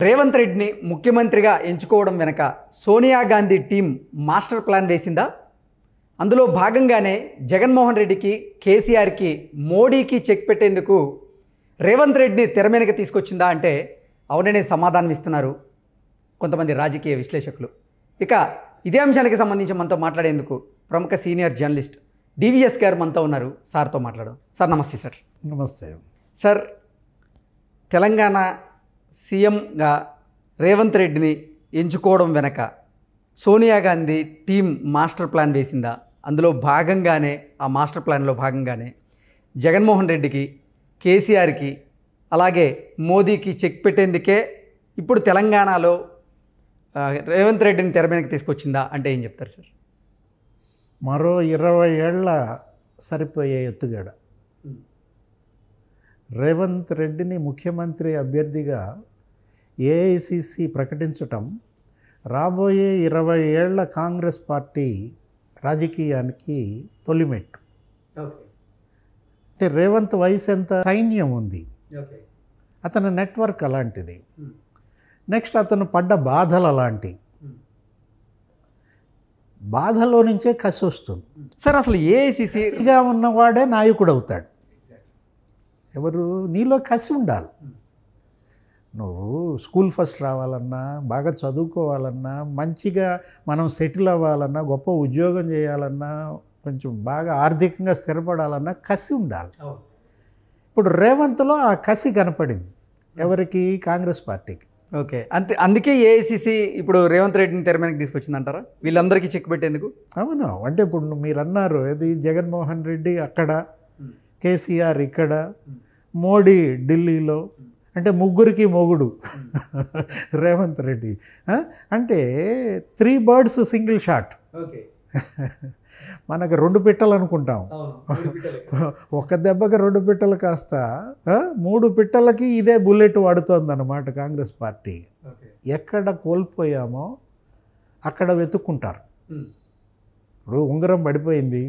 రేవంత్ రెడ్డిని ముఖ్యమంత్రిగా ఎంచుకోవడం వెనక Sonia Gandhi team master plan వేసిందా? అందులో భాగంగానే జగన్మోహన్ రెడ్డికి, కేసీఆర్కి, మోడీకి చెక్ పెట్టేందుకు రేవంత్ రెడ్డిని తెర మీదకి తీసుకొచ్చిందా అంటే అవుననే సమాధానం ఇస్తున్నారు కొంతమంది రాజకీయ విశ్లేషకులు. ఇక ఇదే అంశానికి సంబంధించి మనతో మాట్లాడేందుకు ప్రముఖ సీనియర్ జర్నలిస్ట్ డివిఎస్ గారు మనతో ఉన్నారు. సార్తో మాట్లాడడం. సార్ నమస్తే. సార్ నమస్తే. సార్, తెలంగాణ సీఎంగా రేవంత్ రెడ్డిని ఎంచుకోవడం వెనక Sonia Gandhi team master plan వేసిందా? అందులో భాగంగానే, ఆ మాస్టర్ ప్లాన్లో భాగంగానే జగన్మోహన్ రెడ్డికి, కేసీఆర్కి, అలాగే మోదీకి చెక్ పెట్టేందుకే ఇప్పుడు తెలంగాణలో రేవంత్ రెడ్డిని తెర మీదకి తీసుకొచ్చిందా అంటే ఏం చెప్తారు సార్? మరో 20 ఏళ్ల సరిపోయే ఎత్తుగడ. రేవంత్ రెడ్డిని ముఖ్యమంత్రి అభ్యర్థిగా ఏఐసిసి ప్రకటించటం రాబోయే 20 ఏళ్ల కాంగ్రెస్ పార్టీ రాజకీయానికి తొలిమెట్టు. అంటే రేవంత్ వయసు ఎంత, సైన్యం ఉంది, అతని నెట్వర్క్ అలాంటిది, నెక్స్ట్ అతను పడ్డ బాధలు అలాంటి, బాధలో నుంచే కసి వస్తుంది సార్. అసలు ఏఐసిసిగా ఉన్నవాడే నాయకుడు అవుతాడు. ఎవరు? నీలో కసి ఉండాలి. నువ్వు స్కూల్ ఫస్ట్ రావాలన్నా, బాగా చదువుకోవాలన్నా, మంచిగా మనం సెటిల్ అవ్వాలన్నా, గొప్ప ఉద్యోగం చేయాలన్నా, కొంచెం బాగా ఆర్థికంగా స్థిరపడాలన్నా కసి ఉండాలి. ఇప్పుడు రేవంత్లో ఆ కసి కనపడింది. ఎవరికి? కాంగ్రెస్ పార్టీకి. ఓకే, అందుకే ఏఐసిసి ఇప్పుడు రేవంత్ రెడ్డిని తెర మీదకి తీసుకొచ్చిందంటారా వీళ్ళందరికీ చెక్ పెట్టేందుకు? అవును. అంటే ఇప్పుడు మీరు అన్నారు, ఇది జగన్మోహన్ రెడ్డి అక్కడ, కేసీఆర్ ఇక్కడ, మోడీ ఢిల్లీలో, అంటే ముగ్గురికి మొగుడు రేవంత్ రెడ్డి. అంటే 3 birds సింగిల్ షాట్. మనకు 2 పిట్టలు అనుకుంటాం, ఒక దెబ్బకి 2 పిట్టలు కాస్త 3 పిట్టలకి ఇదే బుల్లెట్ వాడుతోంది అన్నమాట కాంగ్రెస్ పార్టీ. ఎక్కడ కోల్పోయామో అక్కడ వెతుక్కుంటారు. ఇప్పుడు ఉంగరం పడిపోయింది,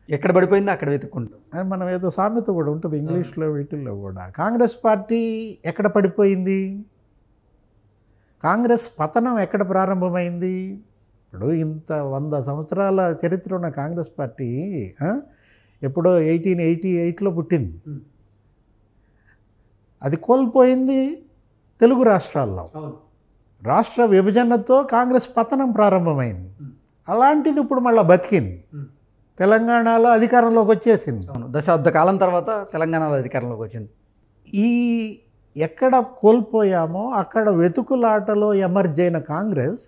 ఎక్కడ పడిపోయిందో అక్కడ వెతుక్కుంటాం అని మనం ఏదో సామెత కూడా ఉంటుంది ఇంగ్లీష్లో, వీటిల్లో కూడా. కాంగ్రెస్ పార్టీ ఎక్కడ పడిపోయింది? కాంగ్రెస్ పతనం ఎక్కడ ప్రారంభమైంది? ఇప్పుడు ఇంత 100 సంవత్సరాల చరిత్ర ఉన్న కాంగ్రెస్ పార్టీ ఎప్పుడో 1888లో పుట్టింది. అది కోల్పోయింది తెలుగు రాష్ట్రాల్లో. రాష్ట్ర విభజనతో కాంగ్రెస్ పతనం ప్రారంభమైంది. అలాంటిది ఇప్పుడు మళ్ళీ బతికింది, తెలంగాణలో అధికారంలోకి వచ్చేసింది. దశాబ్ద కాలం తర్వాత తెలంగాణలో అధికారంలోకి వచ్చింది. ఈ ఎక్కడ కోల్పోయామో అక్కడ వెతుకులాటలో ఎమర్జ్ అయిన కాంగ్రెస్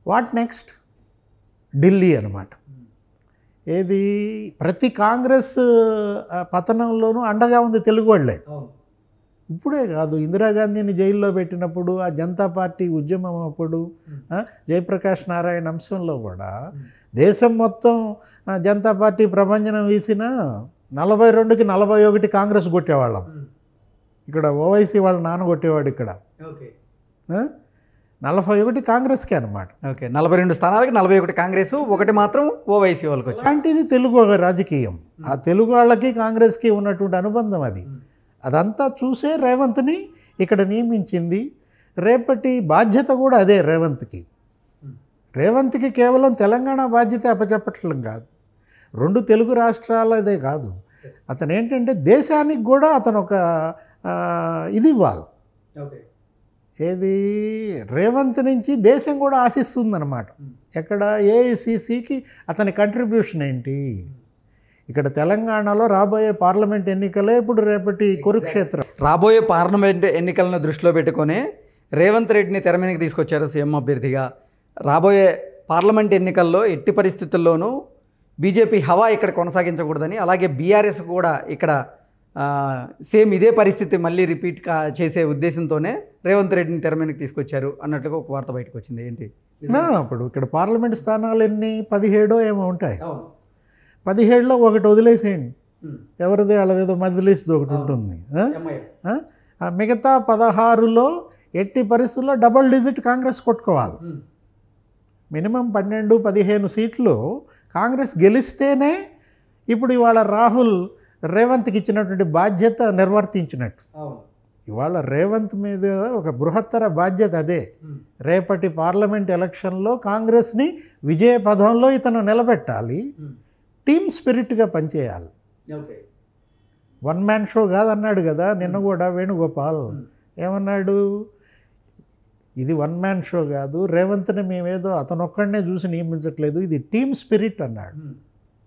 వాట్ నెక్స్ట్? ఢిల్లీ అన్నమాట. ఏది? ప్రతి కాంగ్రెస్ పతనంలోనూ అండగా ఉంది తెలుగు వాళ్ళే. ఇప్పుడే కాదు, ఇందిరాగాంధీని జైల్లో పెట్టినప్పుడు, ఆ జనతా పార్టీ ఉద్యమం అప్పుడు, జయప్రకాష్ నారాయణ అంశంలో కూడా దేశం మొత్తం జనతా పార్టీ ప్రభంజనం వీసిన 42కి 41 కాంగ్రెస్ కొట్టేవాళ్ళం. ఇక్కడ ఓవైసీ వాళ్ళ నాన్న కొట్టేవాడు. ఇక్కడ 41 కాంగ్రెస్కే అనమాట. ఓకే, 42 స్థానాలకి 41 కాంగ్రెస్, 1 మాత్రం ఓవైసీ వాళ్ళకి వచ్చింది. అలాంటిది తెలుగు రాజకీయం. ఆ తెలుగు వాళ్ళకి కాంగ్రెస్కి ఉన్నటువంటి అనుబంధం అది. అదంతా చూసే రేవంత్ని ఇక్కడ నియమించింది. రేపటి బాధ్యత కూడా అదే రేవంత్కి. రేవంత్కి కేవలం తెలంగాణ బాధ్యత అప్పచెప్పట్లం కాదు, 2 తెలుగు రాష్ట్రాలదే కాదు, అతను ఏంటంటే దేశానికి కూడా అతను ఒక ఇది ఇవ్వాలి. ఏది? రేవంత్ నుంచి దేశం కూడా ఆశిస్తుందన్నమాట. ఎక్కడ? ఏఐసిసికి అతని కంట్రిబ్యూషన్ ఏంటి? ఇక్కడ తెలంగాణలో రాబోయే పార్లమెంట్ ఎన్నికలే ఇప్పుడు రేపటి కురుక్షేత్రం. రాబోయే పార్లమెంట్ ఎన్నికలను దృష్టిలో పెట్టుకొని రేవంత్ రెడ్డిని తెర మీదకి తీసుకొచ్చారు సీఎం అభ్యర్థిగా. రాబోయే పార్లమెంట్ ఎన్నికల్లో ఎట్టి పరిస్థితుల్లోనూ బీజేపీ హవా ఇక్కడ కొనసాగించకూడదని, అలాగే బీఆర్ఎస్ కూడా ఇక్కడ సేమ్ ఇదే పరిస్థితి మళ్ళీ రిపీట్ చేసే ఉద్దేశంతోనే రేవంత్ రెడ్డిని తెర మీదకి తీసుకొచ్చారు అన్నట్లుగా ఒక వార్త బయటకు వచ్చింది. ఏంటి ఇప్పుడు ఇక్కడ పార్లమెంట్ స్థానాలు ఎన్ని? 17 ఏమో ఉంటాయి. 17లో ఒకటి వదిలేసేయండి. ఎవరిది? వాళ్ళదేదో మజ్లిస్ది ఒకటి ఉంటుంది. మిగతా 16లో ఎట్టి పరిస్థితుల్లో డబుల్ డిజిట్ కాంగ్రెస్ కొట్టుకోవాలి. మినిమం 12-15 సీట్లు కాంగ్రెస్ గెలిస్తేనే ఇప్పుడు ఇవాళ రాహుల్ రేవంత్కి ఇచ్చినటువంటి బాధ్యత నిర్వర్తించినట్టు. ఇవాళ రేవంత్ మీద ఒక బృహత్తర బాధ్యత అదే. రేపటి పార్లమెంట్ ఎలక్షన్లో కాంగ్రెస్ని విజయ పథంలో ఇతను నిలబెట్టాలి, టీమ్ స్పిరిట్గా పనిచేయాలి. వన్ మ్యాన్ షో కాదన్నాడు కదా నిన్న కూడా వేణుగోపాల్. ఏమన్నాడు? ఇది వన్ మ్యాన్ షో కాదు, రేవంత్ని మేమేదో అతనొక్కడనే చూసి నియమించట్లేదు, ఇది టీమ్ స్పిరిట్ అన్నాడు.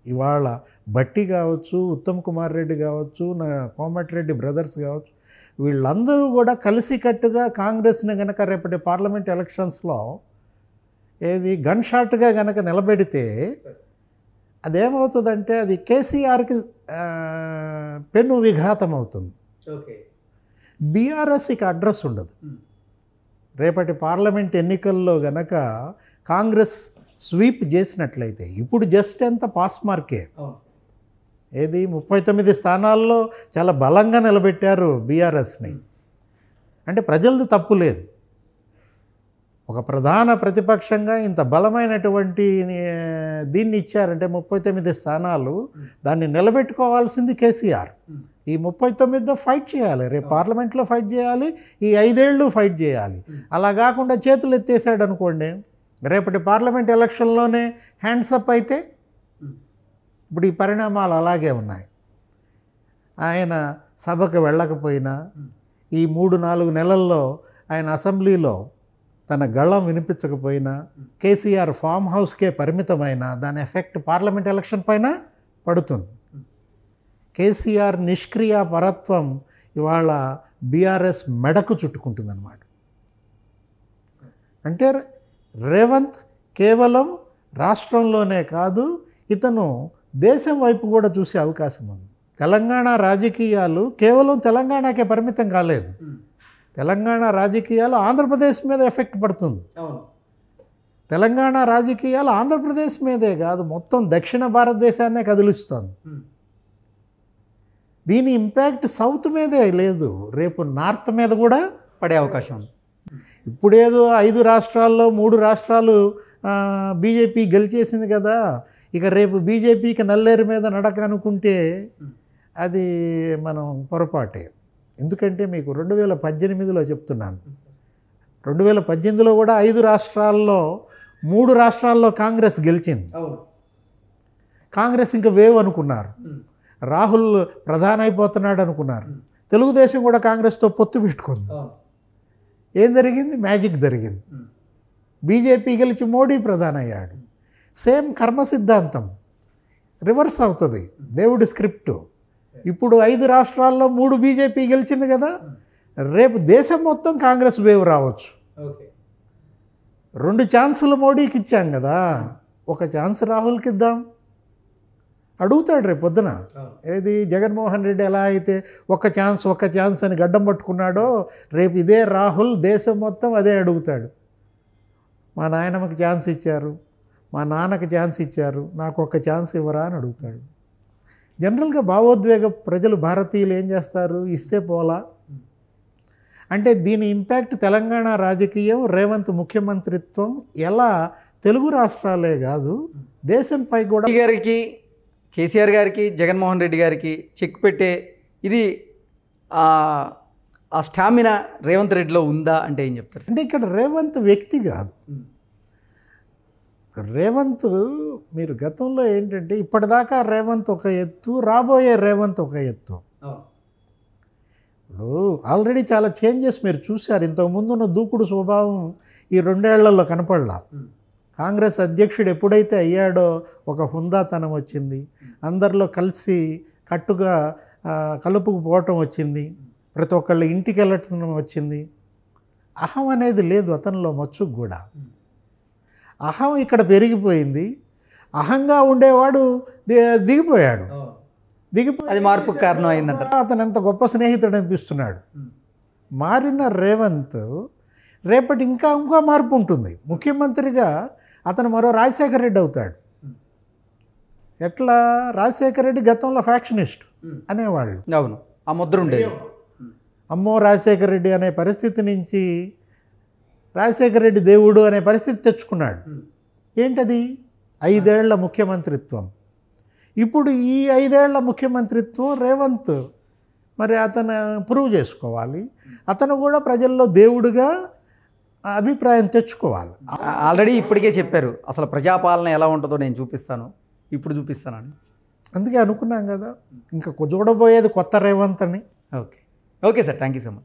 ఇవాళ భట్టి కావచ్చు, ఉత్తమ్ కుమార్ రెడ్డి కావచ్చు, కోమటిరెడ్డి బ్రదర్స్ కావచ్చు, వీళ్ళందరూ కూడా కలిసికట్టుగా కాంగ్రెస్ని గనక రేపటి పార్లమెంట్ ఎలక్షన్స్లో ఏది గన్ షాట్గా గనక నిలబెడితే అదేమవుతుందంటే అది కేసీఆర్కి పెను విఘాతం అవుతుంది. బీఆర్ఎస్కి అడ్రస్ ఉండదు. రేపటి పార్లమెంట్ ఎన్నికల్లో గనక కాంగ్రెస్ స్వీప్ చేసినట్లయితే, ఇప్పుడు జస్ట్ ఎంత పాస్ మార్కే, ఏది 39 స్థానాల్లో చాలా బలంగా నిలబెట్టారు బీఆర్ఎస్ని. అంటే ప్రజలది తప్పు లేదు. ఒక ప్రధాన ప్రతిపక్షంగా ఇంత బలమైనటువంటి దీన్ని ఇచ్చారంటే 39 స్థానాలు, దాన్ని నిలబెట్టుకోవాల్సింది కేసీఆర్. ఈ 39తో ఫైట్ చేయాలి, రేపు పార్లమెంట్లో ఫైట్ చేయాలి, ఈ 5 ఏళ్ళు ఫైట్ చేయాలి. అలా కాకుండా చేతులు ఎత్తేసాడు అనుకోండి, రేపటి పార్లమెంట్ ఎలక్షన్లోనే హ్యాండ్సప్ అయితే ఇప్పుడు ఈ పరిణామాలు అలాగే ఉన్నాయి. ఆయన సభకు వెళ్ళకపోయినా, ఈ 3-4 నెలల్లో ఆయన అసెంబ్లీలో తన గళం వినిపించకపోయినా, కేసీఆర్ ఫామ్ హౌస్కే పరిమితమైన దాని ఎఫెక్ట్ పార్లమెంట్ ఎలక్షన్ పైన పడుతుంది. కేసీఆర్ నిష్క్రియ పరత్వం ఇవాళ బీఆర్ఎస్ మెడకు చుట్టుకుంటుందన్నమాట. అంటే రేవంత్ కేవలం రాష్ట్రంలోనే కాదు, ఇతను దేశం వైపు కూడా చూసే అవకాశం ఉంది. తెలంగాణ రాజకీయాలు కేవలం తెలంగాణకే పరిమితం కాలేదు. తెలంగాణ రాజకీయాలు ఆంధ్రప్రదేశ్ మీద ఎఫెక్ట్ పడుతుంది. తెలంగాణ రాజకీయాలు ఆంధ్రప్రదేశ్ మీదే కాదు, మొత్తం దక్షిణ భారతదేశాన్నే కదిలిస్తుంది. దీని ఇంపాక్ట్ సౌత్ మీదే లేదు, రేపు నార్త్ మీద కూడా పడే అవకాశం ఉంది. ఇప్పుడేదో 5 రాష్ట్రాల్లో 3 రాష్ట్రాలు బీజేపీ గెలిచేసింది కదా, ఇక రేపు బీజేపీకి నల్లేరు మీద నడక అనుకుంటే అది మనం పొరపాటే. ఎందుకంటే మీకు 2018లో చెప్తున్నాను, 2018లో కూడా 5 రాష్ట్రాల్లో 3 రాష్ట్రాల్లో కాంగ్రెస్ గెలిచింది. కాంగ్రెస్ ఇంకా వేవ్ అనుకున్నారు, రాహుల్ ప్రధాని అయిపోతున్నాడు అనుకున్నారు. తెలుగుదేశం కూడా కాంగ్రెస్తో పొత్తు పెట్టుకుంది. ఏం జరిగింది? మ్యాజిక్ జరిగింది. బీజేపీ గెలిచి మోడీ ప్రధాని అయ్యాడు. సేమ్ కర్మ సిద్ధాంతం రివర్స్ అవుతుంది, దేవుడి స్క్రిప్టు. ఇప్పుడు 5 రాష్ట్రాల్లో 3 బీజేపీ గెలిచింది కదా, రేపు దేశం మొత్తం కాంగ్రెస్ వేవ్ రావచ్చు. 2 ఛాన్సులు మోడీకి ఇచ్చాం కదా, ఒక ఛాన్స్ రాహుల్కి ఇద్దాం. అడుగుతాడు రేపు పొద్దున. ఏది జగన్మోహన్ రెడ్డి ఎలా అయితే ఒక ఛాన్స్ అని గడ్డం పట్టుకున్నాడో, రేపు ఇదే రాహుల్ దేశం మొత్తం అదే అడుగుతాడు. మా నాయనమ్మకి ఛాన్స్ ఇచ్చారు, మా నాన్నకి ఛాన్స్ ఇచ్చారు, నాకు ఒక ఛాన్స్ ఇవ్వరా అని అడుగుతాడు. జనరల్గా భావోద్వేగ ప్రజలు భారతీయులు ఏం చేస్తారు? ఇస్తే పోలా. అంటే దీని ఇంపాక్ట్ తెలంగాణ రాజకీయం, రేవంత్ ముఖ్యమంత్రిత్వం ఎలా తెలుగు రాష్ట్రాలే కాదు దేశంపై కూడా గారికి, కేసీఆర్ గారికి, జగన్మోహన్ రెడ్డి గారికి చెక్ పెట్టే ఇది ఆ స్టామినా రేవంత్ రెడ్డిలో ఉందా అంటే ఏం చెప్తారు? అంటే ఇక్కడ రేవంత్ వ్యక్తి కాదు. రేవంత్ మీరు గతంలో ఏంటంటే ఇప్పటిదాకా రేవంత్ ఒక ఎత్తు, రాబోయే రేవంత్ ఒక ఎత్తు. ఇప్పుడు ఆల్రెడీ చాలా చేంజెస్ మీరు చూశారు. ఇంతకుముందు ఉన్న దూకుడు స్వభావం ఈ 2 ఏళ్లలో కనపడలా. కాంగ్రెస్ అధ్యక్షుడు ఎప్పుడైతే అయ్యాడో ఒక హుందాతనం వచ్చింది, అందరిలో కలిసి కట్టుగా కలుపుకుపోవటం వచ్చింది, ప్రతి ఒక్కళ్ళ ఇంటికి వెళ్ళటం వచ్చింది. అహం అనేది లేదు అతనిలో మచ్చుకు కూడా. అహం ఇక్కడ పెరిగిపోయింది. అహంగా ఉండేవాడు దిగిపోయాడు. అది మార్పుకు కారణం అయిందంట. అతను ఎంత గొప్ప స్నేహితుడు అనిపిస్తున్నాడు. మారిన రేవంత్ రేపటి ఇంకా మార్పు ఉంటుంది. ముఖ్యమంత్రిగా అతను మరో రాజశేఖర రెడ్డి అవుతాడు. ఎట్లా? రాజశేఖర రెడ్డి గతంలో ఫ్యాక్షనిస్ట్ అనేవాళ్ళు. అవును, ఆ ముద్ర ఉండేది. అమ్మో రాజశేఖర రెడ్డి అనే పరిస్థితి నుంచి రాజశేఖర రెడ్డి దేవుడు అనే పరిస్థితి తెచ్చుకున్నాడు. ఏంటది? 5 ఏళ్ల ముఖ్యమంత్రిత్వం. ఇప్పుడు ఈ 5 ఏళ్ల ముఖ్యమంత్రిత్వం రేవంత్ మరి అతను ప్రూవ్ చేసుకోవాలి. అతను కూడా ప్రజల్లో దేవుడిగా అభిప్రాయం తెచ్చుకోవాలి. ఆల్రెడీ ఇప్పటికే చెప్పారు అసలు ప్రజాపాలన ఎలా ఉంటుందో నేను చూపిస్తాను, ఇప్పుడు చూపిస్తానని. అందుకే అనుకున్నాం కదా, ఇంకా చూడబోయేది కొత్త రేవంత్ అని. Okay okay sir, thank you so much.